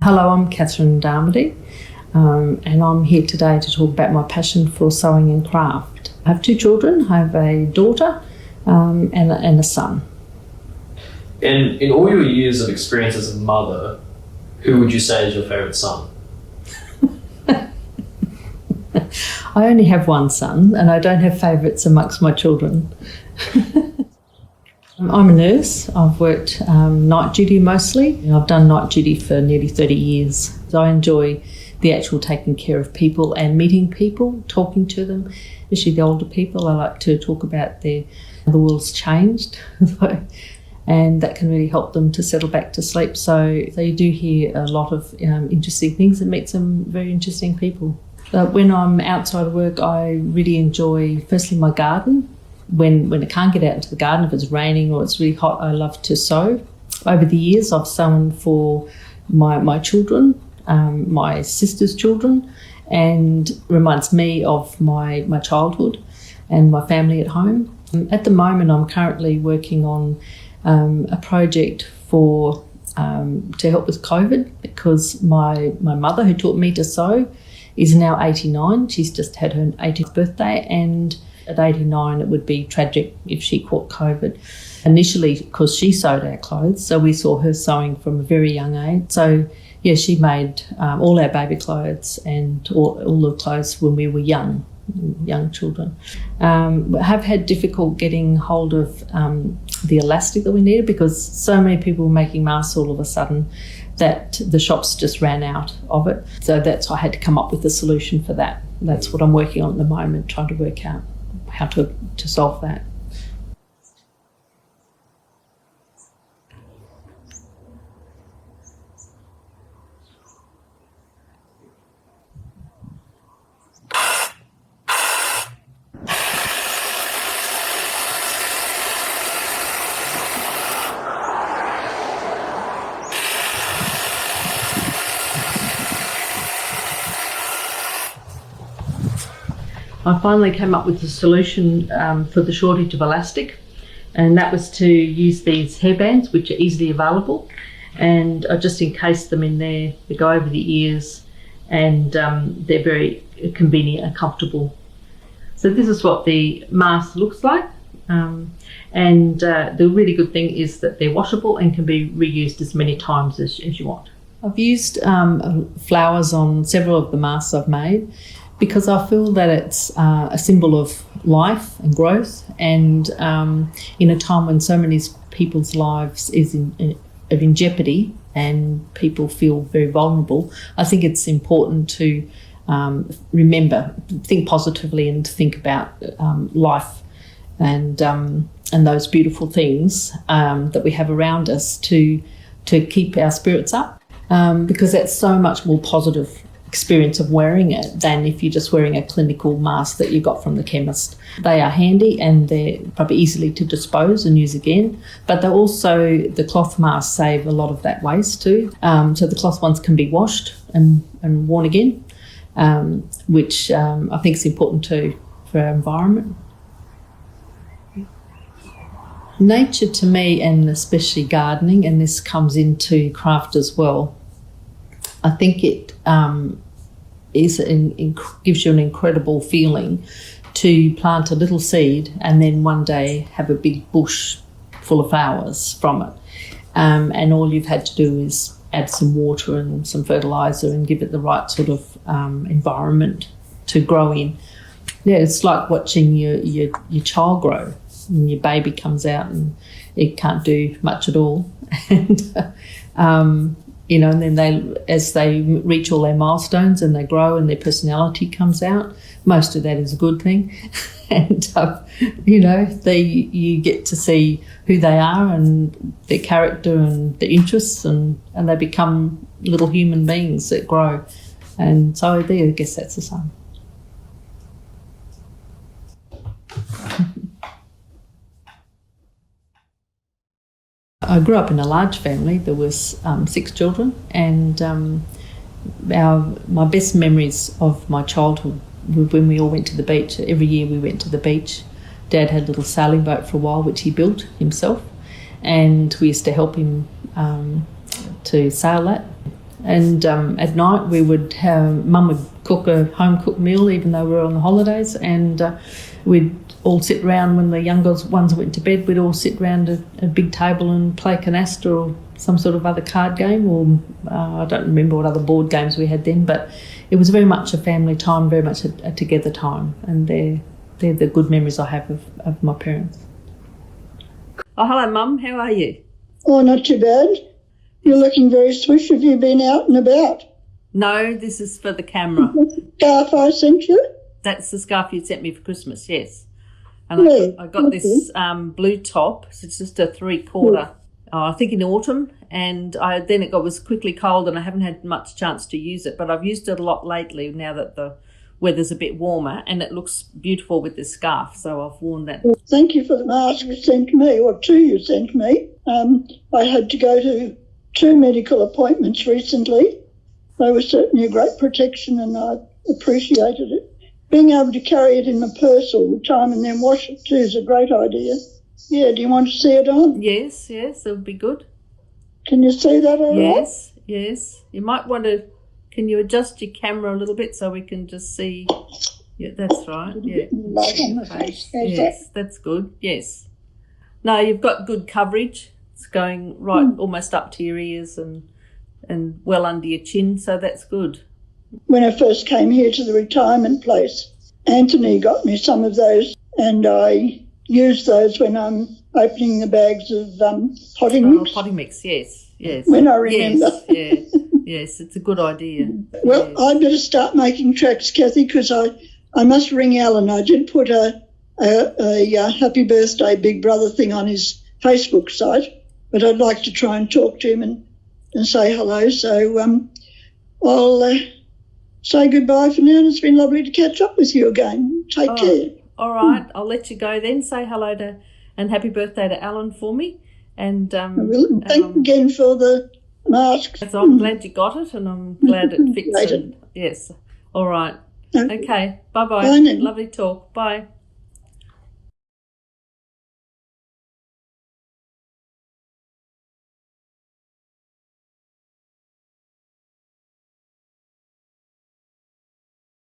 Hello, I'm Catherine Darmody, and I'm here today to talk about my passion for sewing and craft. I have 2 children. I have a daughter and a son. And in all your years of experience as a mother, who would you say is your favourite son? I only have one son, and I don't have favourites amongst my children. I'm a nurse. I've worked night duty mostly. I've done night duty for nearly 30 years. So I enjoy the actual taking care of people and meeting people, talking to them, especially the older people. I like to talk about the world's changed, and that can really help them to settle back to sleep. So you do hear a lot of interesting things and meet some very interesting people. When I'm outside of work, I really enjoy, firstly, my garden. When I can't get out into the garden, if it's raining or it's really hot, I love to sew. Over the years, I've sewn for my children, my sister's children, and reminds me of my childhood and my family at home. At the moment, I'm currently working on a project to help with COVID, because my mother, who taught me to sew, is now 89. She's just had her 80th birthday, and at 89, it would be tragic if she caught COVID. Initially, because she sewed our clothes, so we saw her sewing from a very young age. So, yeah, she made all our baby clothes and all the clothes when we were young children. Have had difficult getting hold of the elastic that we needed, because so many people were making masks all of a sudden that the shops just ran out of it. So I had to come up with a solution for that. That's what I'm working on at the moment, trying to work out how to solve that. I finally came up with a solution for the shortage of elastic, and that was to use these hairbands, which are easily available, and I just encased them in there. They go over the ears, and they're very convenient and comfortable. So this is what the mask looks like, and the really good thing is that they're washable and can be reused as many times as you want. I've used flowers on several of the masks I've made, because I feel that it's a symbol of life and growth, and in a time when so many people's lives is in jeopardy and people feel very vulnerable, I think it's important to remember, think positively, and to think about life and those beautiful things that we have around us to keep our spirits up, because that's so much more positive experience of wearing it than if you're just wearing a clinical mask that you got from the chemist. They are handy and they're probably easily to dispose and use again, but they're also, the cloth masks save a lot of that waste too. So the cloth ones can be washed and worn again, which I think is important too for our environment. Nature to me, and especially gardening, and this comes into craft as well, I think it gives you an incredible feeling to plant a little seed and then one day have a big bush full of flowers from it. And all you've had to do is add some water and some fertiliser and give it the right sort of environment to grow in. Yeah, it's like watching your child grow. And your baby comes out and it can't do much at all. And and then as they reach all their milestones and they grow and their personality comes out, most of that is a good thing. And, you get to see who they are and their character and their interests, and they become little human beings that grow. And so I guess that's the same. I grew up in a large family. There was 6 children, and my best memories of my childhood were when we all went to the beach. Every year we went to the beach. Dad had a little sailing boat for a while, which he built himself, and we used to help him to sail that. And at night we would have, Mum would cook a home cooked meal even though we were on the holidays, and we'd all sit round when the younger ones went to bed. We'd all sit round a big table and play canasta or some sort of other card game, or I don't remember what other board games we had then, but it was very much a family time, very much a together time, and they're the good memories I have of my parents. Oh, hello, Mum. How are you? Oh, not too bad. You're looking very swish. Have you been out and about? No, this is for the camera. Scarf I sent you? That's the scarf you sent me for Christmas, yes. And I got this blue top. So it's just a 3/4. I think in autumn, and then it was quickly cold, and I haven't had much chance to use it. But I've used it a lot lately now that the weather's a bit warmer, and it looks beautiful with this scarf. So I've worn that. Well, thank you for the mask you sent me, or two you sent me. I had to go to 2 medical appointments recently. They were certainly a great protection, and I appreciated it. Being able to carry it in my purse all the time and then wash it too is a great idea. Yeah, do you want to see it on? Yes, it would be good. Can you see that all right? Yes. You might want to, can you adjust your camera a little bit so we can just see? Yeah, that's right. Yeah. Light on the face. How's Yes, that's good. Yes. No, you've got good coverage. It's going right almost up to your ears and well under your chin, so that's good. When I first came here to the retirement place, Anthony got me some of those, and I use those when I'm opening the bags of potting mix. Potting mix, yes. When I remember. Yes, it's a good idea. Well, yes. I better start making tracks, Kathy, because I must ring Alan. I did put a happy birthday Big Brother thing on his Facebook site, but I'd like to try and talk to him and say hello. So I'll say goodbye for now, and it's been lovely to catch up with you again. Take care. All right, I'll let you go then. Say hello to and happy birthday to Alan for me. And I will. Thank you again for the mask. So I'm glad you got it, and I'm glad it fits. Yes. All right. Okay. Bye-bye. Bye then. Lovely talk. Bye.